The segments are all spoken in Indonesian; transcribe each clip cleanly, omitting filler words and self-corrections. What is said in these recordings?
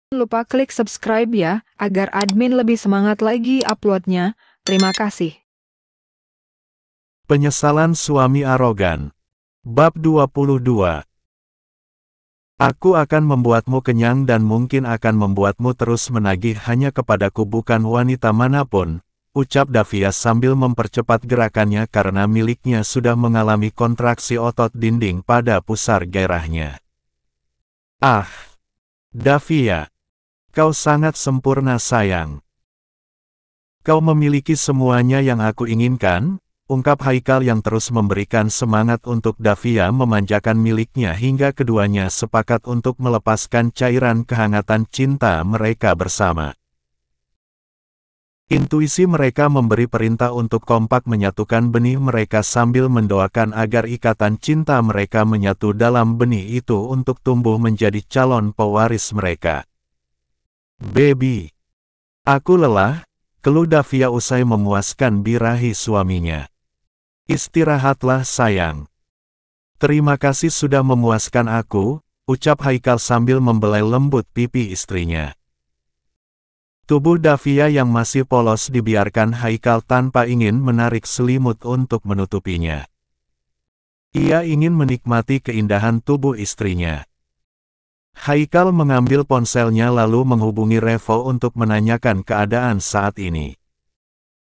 Lupa klik subscribe ya, agar admin lebih semangat lagi uploadnya. Terima kasih. Penyesalan suami arogan. Bab 22. Aku akan membuatmu kenyang dan mungkin akan membuatmu terus menagih hanya kepadaku bukan wanita manapun, ucap Davia sambil mempercepat gerakannya karena miliknya sudah mengalami kontraksi otot dinding pada pusar gairahnya. Ah, Davia, kau sangat sempurna sayang. Kau memiliki semuanya yang aku inginkan, ungkap Haikal yang terus memberikan semangat untuk Davia memanjakan miliknya hingga keduanya sepakat untuk melepaskan cairan kehangatan cinta mereka bersama. Intuisi mereka memberi perintah untuk kompak menyatukan benih mereka sambil mendoakan agar ikatan cinta mereka menyatu dalam benih itu untuk tumbuh menjadi calon pewaris mereka. Baby, aku lelah, keluh Davia usai memuaskan birahi suaminya. Istirahatlah sayang. Terima kasih sudah memuaskan aku, ucap Haikal sambil membelai lembut pipi istrinya. Tubuh Davia yang masih polos dibiarkan Haikal tanpa ingin menarik selimut untuk menutupinya. Ia ingin menikmati keindahan tubuh istrinya. Haikal mengambil ponselnya lalu menghubungi Revo untuk menanyakan keadaan saat ini.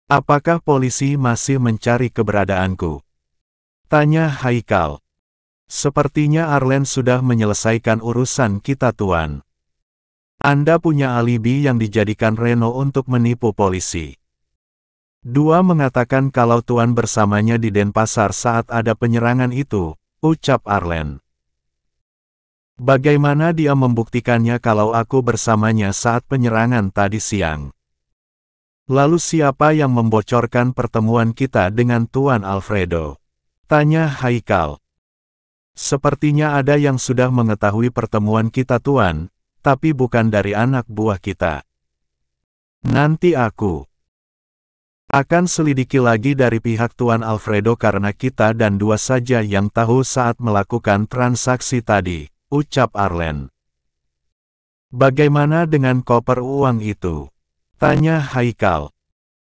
Apakah polisi masih mencari keberadaanku? Tanya Haikal. Sepertinya Arlen sudah menyelesaikan urusan kita tuan. Anda punya alibi yang dijadikan Reno untuk menipu polisi. Dua mengatakan kalau tuan bersamanya di Denpasar saat ada penyerangan itu, ucap Arlen. Bagaimana dia membuktikannya kalau aku bersamanya saat penyerangan tadi siang? Lalu siapa yang membocorkan pertemuan kita dengan Tuan Alfredo? Tanya Haikal. Sepertinya ada yang sudah mengetahui pertemuan kita tuan, tapi bukan dari anak buah kita. Nanti aku akan selidiki lagi dari pihak Tuan Alfredo karena kita dan dua saja yang tahu saat melakukan transaksi tadi, ucap Arlen. Bagaimana dengan koper uang itu? Tanya Haikal.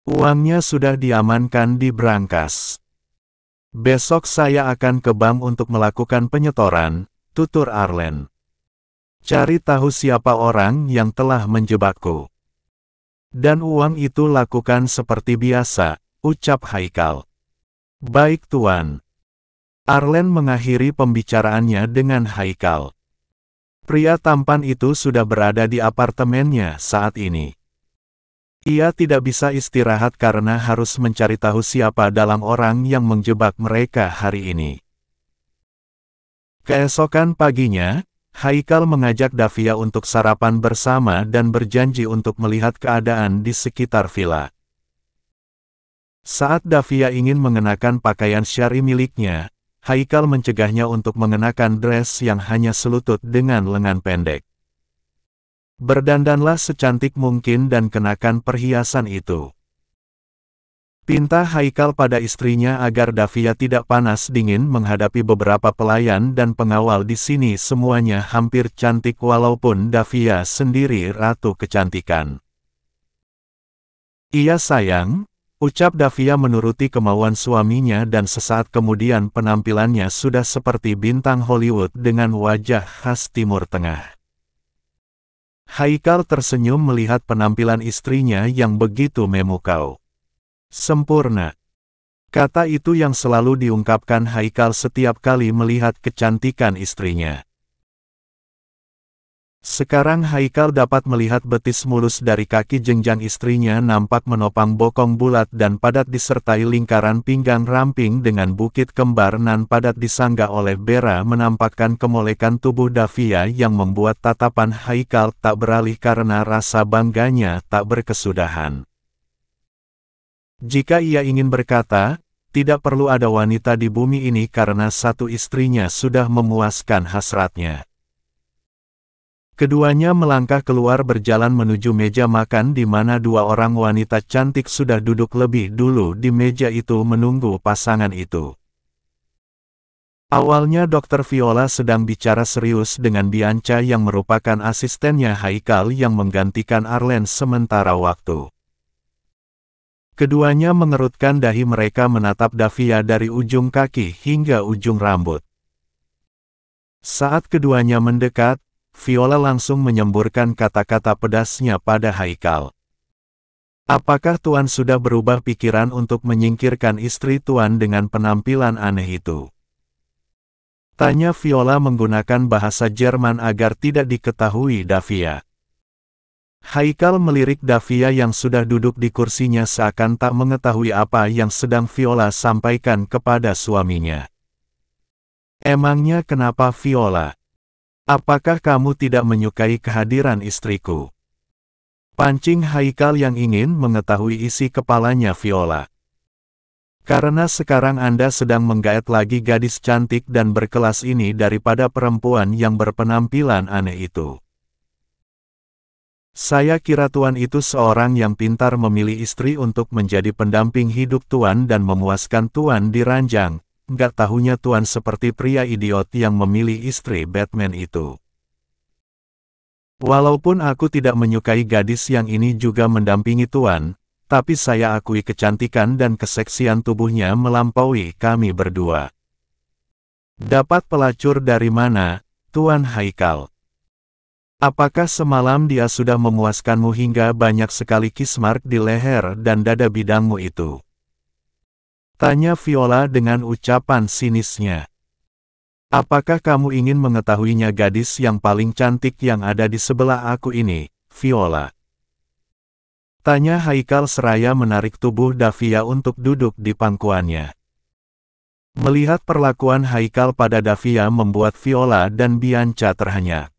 Uangnya sudah diamankan di brankas. Besok saya akan ke bank untuk melakukan penyetoran, tutur Arlen. Cari tahu siapa orang yang telah menjebakku. Dan uang itu lakukan seperti biasa, ucap Haikal. Baik tuan. Arlen mengakhiri pembicaraannya dengan Haikal. Pria tampan itu sudah berada di apartemennya saat ini. Ia tidak bisa istirahat karena harus mencari tahu siapa dalam orang yang menjebak mereka hari ini. Keesokan paginya, Haikal mengajak Davia untuk sarapan bersama dan berjanji untuk melihat keadaan di sekitar villa. Saat Davia ingin mengenakan pakaian syari miliknya, Haikal mencegahnya untuk mengenakan dress yang hanya selutut dengan lengan pendek. Berdandanlah secantik mungkin dan kenakan perhiasan itu. Pinta Haikal pada istrinya agar Davia tidak panas dingin menghadapi beberapa pelayan dan pengawal di sini semuanya hampir cantik walaupun Davia sendiri ratu kecantikan. Iya sayang, ucap Davia menuruti kemauan suaminya dan sesaat kemudian penampilannya sudah seperti bintang Hollywood dengan wajah khas Timur Tengah. Haikal tersenyum melihat penampilan istrinya yang begitu memukau. Sempurna. Kata itu yang selalu diungkapkan Haikal setiap kali melihat kecantikan istrinya. Sekarang Haikal dapat melihat betis mulus dari kaki jenjang istrinya nampak menopang bokong bulat dan padat disertai lingkaran pinggang ramping dengan bukit kembar nan padat disanggah oleh Bera menampakkan kemolekan tubuh Davia yang membuat tatapan Haikal tak beralih karena rasa bangganya tak berkesudahan. Jika ia ingin berkata, tidak perlu ada wanita di bumi ini karena satu istrinya sudah memuaskan hasratnya. Keduanya melangkah keluar berjalan menuju meja makan di mana dua orang wanita cantik sudah duduk lebih dulu di meja itu menunggu pasangan itu. Awalnya Dr. Viola sedang bicara serius dengan Bianca yang merupakan asistennya Haikal yang menggantikan Arlen sementara waktu. Keduanya mengerutkan dahi mereka menatap Davia dari ujung kaki hingga ujung rambut. Saat keduanya mendekat, Viola langsung menyemburkan kata-kata pedasnya pada Haikal. Apakah Tuan sudah berubah pikiran untuk menyingkirkan istri Tuan dengan penampilan aneh itu? Tanya Viola menggunakan bahasa Jerman agar tidak diketahui Davia. Haikal melirik Davia yang sudah duduk di kursinya seakan tak mengetahui apa yang sedang Viola sampaikan kepada suaminya. Emangnya kenapa Viola? Apakah kamu tidak menyukai kehadiran istriku? Pancing Haikal yang ingin mengetahui isi kepalanya Viola. Karena sekarang Anda sedang menggaet lagi gadis cantik dan berkelas ini daripada perempuan yang berpenampilan aneh itu. Saya kira Tuan itu seorang yang pintar memilih istri untuk menjadi pendamping hidup Tuan dan memuaskan Tuan di ranjang. Nggak tahunya Tuan seperti pria idiot yang memilih istri Batman itu. Walaupun aku tidak menyukai gadis yang ini juga mendampingi Tuan, tapi saya akui kecantikan dan keseksian tubuhnya melampaui kami berdua. Dapat pelacur dari mana, Tuan Haikal? Apakah semalam dia sudah memuaskanmu hingga banyak sekali kismark di leher dan dada bidangmu itu? Tanya Viola dengan ucapan sinisnya. Apakah kamu ingin mengetahuinya gadis yang paling cantik yang ada di sebelah aku ini, Viola? Tanya Haikal seraya menarik tubuh Davia untuk duduk di pangkuannya. Melihat perlakuan Haikal pada Davia membuat Viola dan Bianca terhenyak.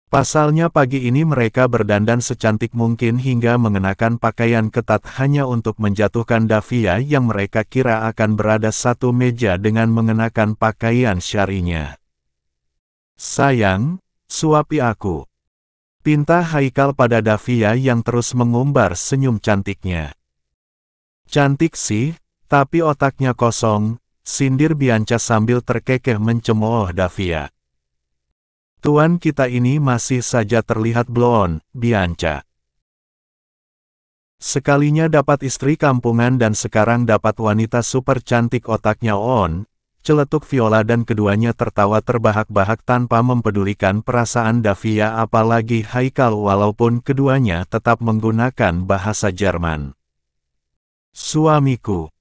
Pasalnya pagi ini mereka berdandan secantik mungkin hingga mengenakan pakaian ketat hanya untuk menjatuhkan Davia yang mereka kira akan berada satu meja dengan mengenakan pakaian syarinya. Sayang, suapi aku. Pinta Haikal pada Davia yang terus mengumbar senyum cantiknya. Cantik sih, tapi otaknya kosong, sindir Bianca sambil terkekeh mencemooh Davia. Tuan kita ini masih saja terlihat blond, Bianca. Sekalinya dapat istri kampungan dan sekarang dapat wanita super cantik otaknya on. Celetuk Viola dan keduanya tertawa terbahak-bahak tanpa mempedulikan perasaan Davia apalagi Haikal walaupun keduanya tetap menggunakan bahasa Jerman. Suamiku.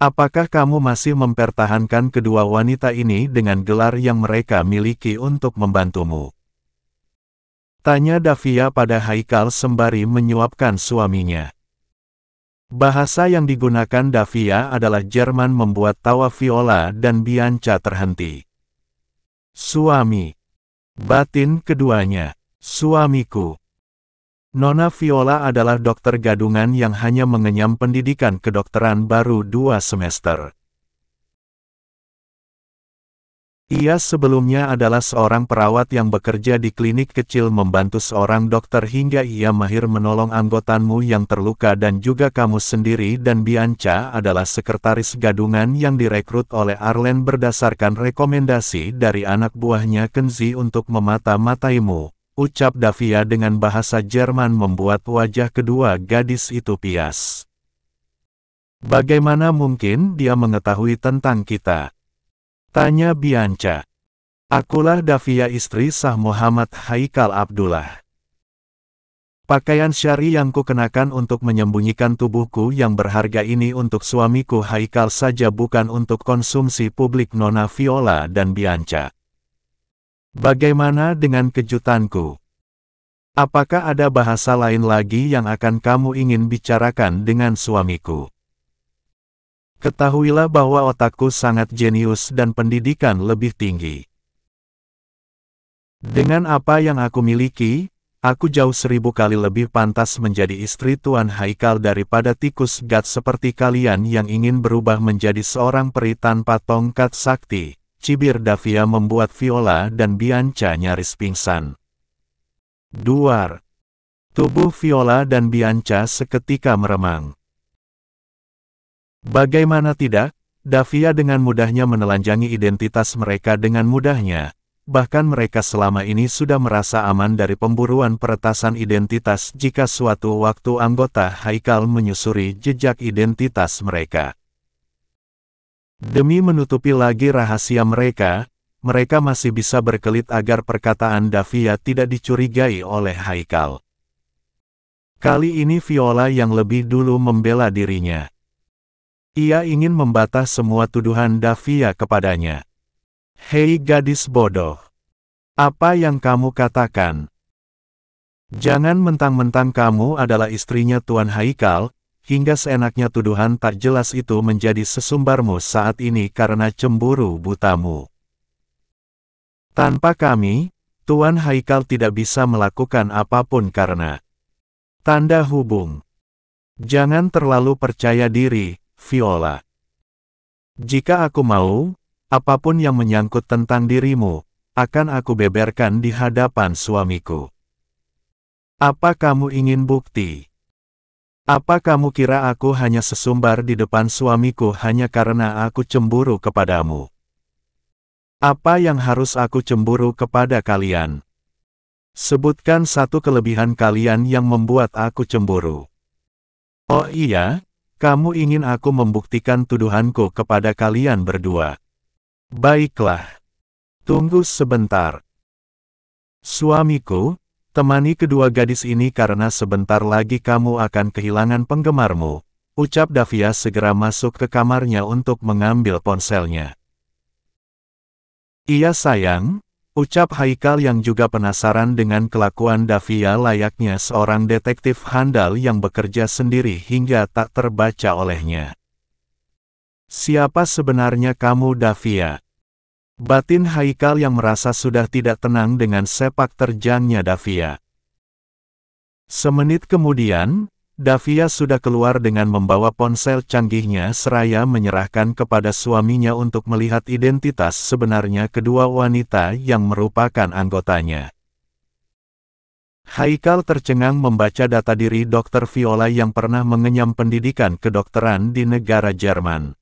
Apakah kamu masih mempertahankan kedua wanita ini dengan gelar yang mereka miliki untuk membantumu? Tanya Davia pada Haikal sembari menyuapkan suaminya. Bahasa yang digunakan Davia adalah Jerman membuat tawa Viola dan Bianca terhenti. Suami. Batin keduanya. Suamiku. Nona Viola adalah dokter gadungan yang hanya mengenyam pendidikan kedokteran baru 2 semester. Ia sebelumnya adalah seorang perawat yang bekerja di klinik kecil membantu seorang dokter hingga ia mahir menolong anggotamu yang terluka dan juga kamu sendiri dan Bianca adalah sekretaris gadungan yang direkrut oleh Arlen berdasarkan rekomendasi dari anak buahnya Kenzi untuk memata-mataimu, ucap Davia dengan bahasa Jerman membuat wajah kedua gadis itu pias. Bagaimana mungkin dia mengetahui tentang kita? Tanya Bianca. Akulah Davia istri sah Muhammad Haikal Abdullah. Pakaian syari yang kukenakan untuk menyembunyikan tubuhku yang berharga ini untuk suamiku Haikal saja bukan untuk konsumsi publik Nona Viola dan Bianca. Bagaimana dengan kejutanku? Apakah ada bahasa lain lagi yang akan kamu ingin bicarakan dengan suamiku? Ketahuilah bahwa otakku sangat jenius dan pendidikan lebih tinggi. Dengan apa yang aku miliki, aku jauh 1000 kali lebih pantas menjadi istri Tuan Haikal daripada tikus gat seperti kalian yang ingin berubah menjadi seorang peri tanpa tongkat sakti, cibir Davia membuat Viola dan Bianca nyaris pingsan. Duar. Tubuh Viola dan Bianca seketika meremang. Bagaimana tidak, Davia dengan mudahnya menelanjangi identitas mereka dengan mudahnya. Bahkan mereka selama ini sudah merasa aman dari pemburuan peretasan identitas jika suatu waktu anggota Haikal menyusuri jejak identitas mereka. Demi menutupi lagi rahasia mereka, mereka masih bisa berkelit agar perkataan Davia tidak dicurigai oleh Haikal. Kali ini Viola yang lebih dulu membela dirinya. Ia ingin membantah semua tuduhan Davia kepadanya. Hei gadis bodoh. Apa yang kamu katakan? Jangan mentang-mentang kamu adalah istrinya Tuan Haikal, hingga seenaknya tuduhan tak jelas itu menjadi sesumbarmu saat ini karena cemburu butamu. Tanpa kami, Tuan Haikal tidak bisa melakukan apapun karena tanda hubung. Jangan terlalu percaya diri, Viola. Jika aku mau, apapun yang menyangkut tentang dirimu, akan aku beberkan di hadapan suamiku. Apa kamu ingin bukti? Apa kamu kira aku hanya sesumbar di depan suamiku hanya karena aku cemburu kepadamu? Apa yang harus aku cemburu kepada kalian? Sebutkan satu kelebihan kalian yang membuat aku cemburu. Oh iya, kamu ingin aku membuktikan tuduhanku kepada kalian berdua. Baiklah. Tunggu sebentar. Suamiku, temani kedua gadis ini karena sebentar lagi kamu akan kehilangan penggemarmu, ucap Davia segera masuk ke kamarnya untuk mengambil ponselnya. Iya sayang, ucap Haikal yang juga penasaran dengan kelakuan Davia layaknya seorang detektif handal yang bekerja sendiri hingga tak terbaca olehnya. Siapa sebenarnya kamu Davia? Batin Haikal yang merasa sudah tidak tenang dengan sepak terjangnya Davia. Semenit kemudian, Davia sudah keluar dengan membawa ponsel canggihnya seraya menyerahkan kepada suaminya untuk melihat identitas sebenarnya kedua wanita yang merupakan anggotanya. Haikal tercengang membaca data diri Dr. Viola yang pernah mengenyam pendidikan kedokteran di negara Jerman.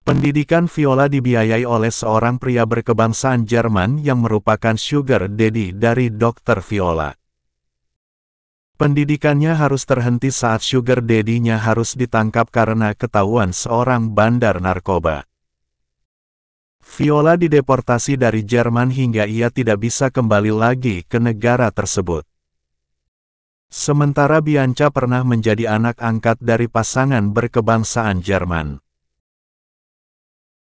Pendidikan Viola dibiayai oleh seorang pria berkebangsaan Jerman yang merupakan sugar daddy dari Dr. Viola. Pendidikannya harus terhenti saat sugar daddy-nya harus ditangkap karena ketahuan seorang bandar narkoba. Viola dideportasi dari Jerman hingga ia tidak bisa kembali lagi ke negara tersebut. Sementara Bianca pernah menjadi anak angkat dari pasangan berkebangsaan Jerman.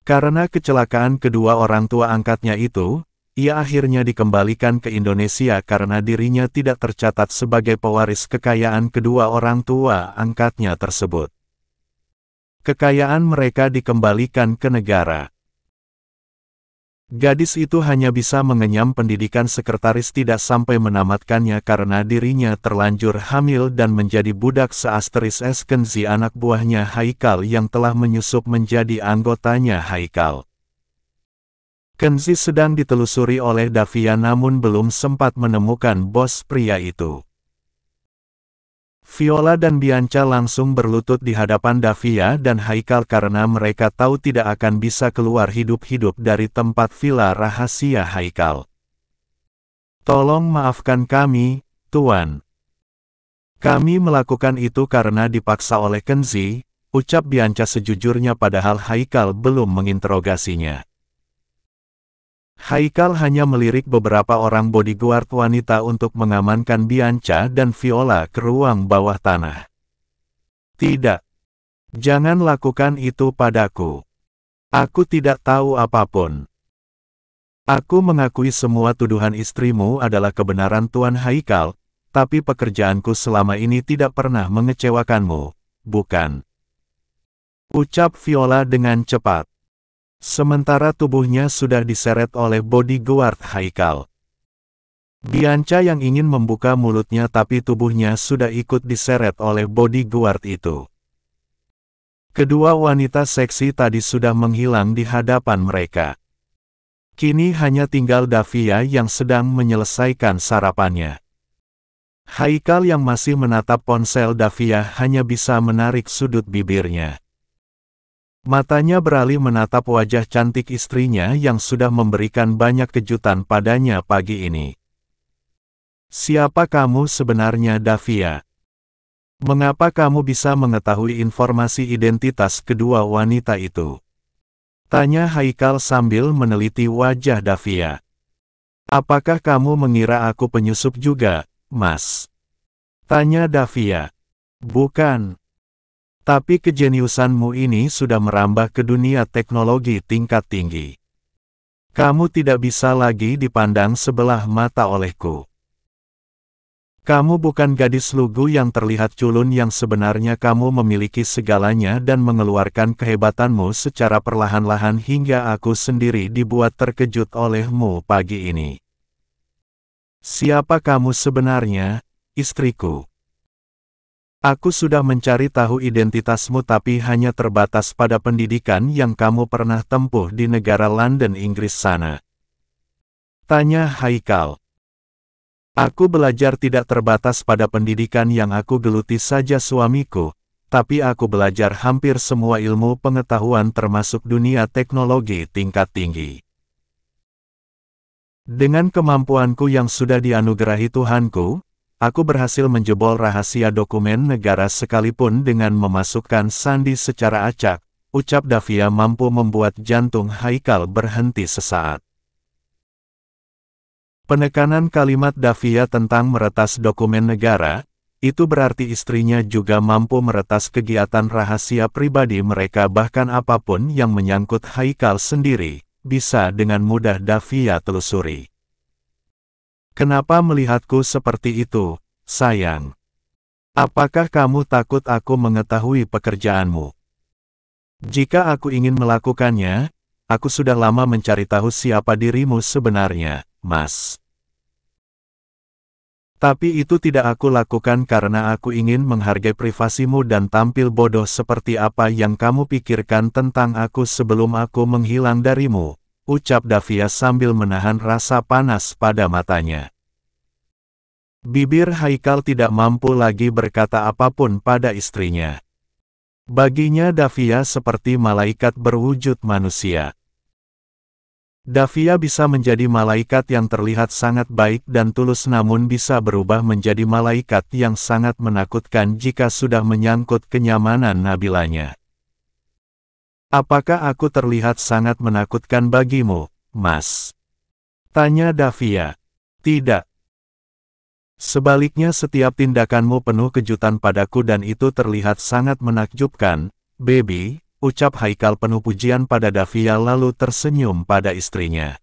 Karena kecelakaan kedua orang tua angkatnya itu, ia akhirnya dikembalikan ke Indonesia karena dirinya tidak tercatat sebagai pewaris kekayaan kedua orang tua angkatnya tersebut. Kekayaan mereka dikembalikan ke negara. Gadis itu hanya bisa mengenyam pendidikan sekretaris tidak sampai menamatkannya karena dirinya terlanjur hamil dan menjadi budak seasteris es Kenzi anak buahnya Haikal yang telah menyusup menjadi anggotanya Haikal. Kenzi sedang ditelusuri oleh Davia namun belum sempat menemukan bos pria itu. Viola dan Bianca langsung berlutut di hadapan Davia dan Haikal karena mereka tahu tidak akan bisa keluar hidup-hidup dari tempat villa rahasia Haikal. Tolong maafkan kami, Tuan. Kami melakukan itu karena dipaksa oleh Kenzi, ucap Bianca sejujurnya padahal Haikal belum menginterogasinya. Haikal hanya melirik beberapa orang bodyguard wanita untuk mengamankan Bianca dan Viola ke ruang bawah tanah. Tidak. Jangan lakukan itu padaku. Aku tidak tahu apapun. Aku mengakui semua tuduhan istrimu adalah kebenaran Tuan Haikal, tapi pekerjaanku selama ini tidak pernah mengecewakanmu, bukan? Ucap Viola dengan cepat. Sementara tubuhnya sudah diseret oleh bodyguard Haikal. Bianca yang ingin membuka mulutnya tapi tubuhnya sudah ikut diseret oleh bodyguard itu. Kedua wanita seksi tadi sudah menghilang di hadapan mereka. Kini hanya tinggal Davia yang sedang menyelesaikan sarapannya. Haikal yang masih menatap ponsel Davia hanya bisa menarik sudut bibirnya. Matanya beralih menatap wajah cantik istrinya yang sudah memberikan banyak kejutan padanya pagi ini. Siapa kamu sebenarnya, Davia? Mengapa kamu bisa mengetahui informasi identitas kedua wanita itu? Tanya Haikal sambil meneliti wajah Davia. Apakah kamu mengira aku penyusup juga, Mas? Tanya Davia. Bukan. Tapi kejeniusanmu ini sudah merambah ke dunia teknologi tingkat tinggi. Kamu tidak bisa lagi dipandang sebelah mata olehku. Kamu bukan gadis lugu yang terlihat culun yang sebenarnya kamu memiliki segalanya dan mengeluarkan kehebatanmu secara perlahan-lahan hingga aku sendiri dibuat terkejut olehmu pagi ini. Siapa kamu sebenarnya, istriku? Aku sudah mencari tahu identitasmu tapi hanya terbatas pada pendidikan yang kamu pernah tempuh di negara London, Inggris sana. Tanya Haikal. Aku belajar tidak terbatas pada pendidikan yang aku geluti saja suamiku, tapi aku belajar hampir semua ilmu pengetahuan termasuk dunia teknologi tingkat tinggi. Dengan kemampuanku yang sudah dianugerahi Tuhanku, aku berhasil menjebol rahasia dokumen negara sekalipun dengan memasukkan sandi secara acak, ucap Davia mampu membuat jantung Haikal berhenti sesaat. Penekanan kalimat Davia tentang meretas dokumen negara, itu berarti istrinya juga mampu meretas kegiatan rahasia pribadi mereka bahkan apapun yang menyangkut Haikal sendiri, bisa dengan mudah Davia telusuri. Kenapa melihatku seperti itu, sayang? Apakah kamu takut aku mengetahui pekerjaanmu? Jika aku ingin melakukannya, aku sudah lama mencari tahu siapa dirimu sebenarnya, Mas. Tapi itu tidak aku lakukan karena aku ingin menghargai privasimu dan tampil bodoh seperti apa yang kamu pikirkan tentang aku sebelum aku menghilang darimu, ucap Davia sambil menahan rasa panas pada matanya. Bibir Haikal tidak mampu lagi berkata apapun pada istrinya. Baginya Davia seperti malaikat berwujud manusia. Davia bisa menjadi malaikat yang terlihat sangat baik dan tulus namun bisa berubah menjadi malaikat yang sangat menakutkan jika sudah menyangkut kenyamanan Nabilanya. Apakah aku terlihat sangat menakutkan bagimu, Mas? Tanya Davia. Tidak. Sebaliknya setiap tindakanmu penuh kejutan padaku dan itu terlihat sangat menakjubkan, baby, ucap Haikal penuh pujian pada Davia lalu tersenyum pada istrinya.